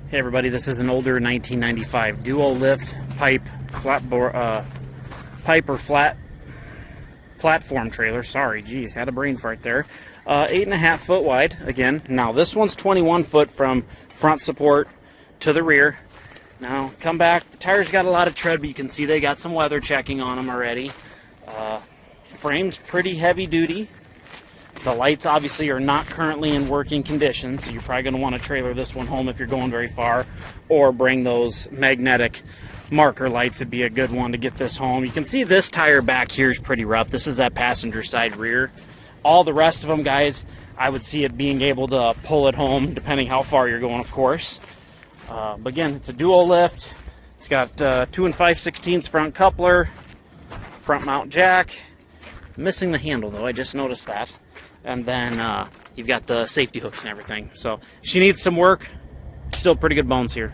Hey everybody, this is an older 1995 dual lift pipe pipe or flat platform trailer. Sorry, geez, had a brain fart there. 8.5 foot wide. Again, now this one's 21 foot from front support to the rear. Now come back. The tires got a lot of tread, but you can see they got some weather checking on them already. Frame's pretty heavy duty. The lights obviously are not currently in working condition, so you're probably going to want to trailer this one home if you're going very far, or bring those magnetic marker lights. Would be a good one to get this home. You can see this tire back here is pretty rough. This is that passenger side rear. All the rest of them, guys, I would see it being able to pull it home, depending how far you're going, of course. But again, it's a dual lift. It's got 2 5/16 front coupler, front mount jack. Missing the handle though, I just noticed that. And then you've got the safety hooks and everything. So she needs some work. Still pretty good bones here.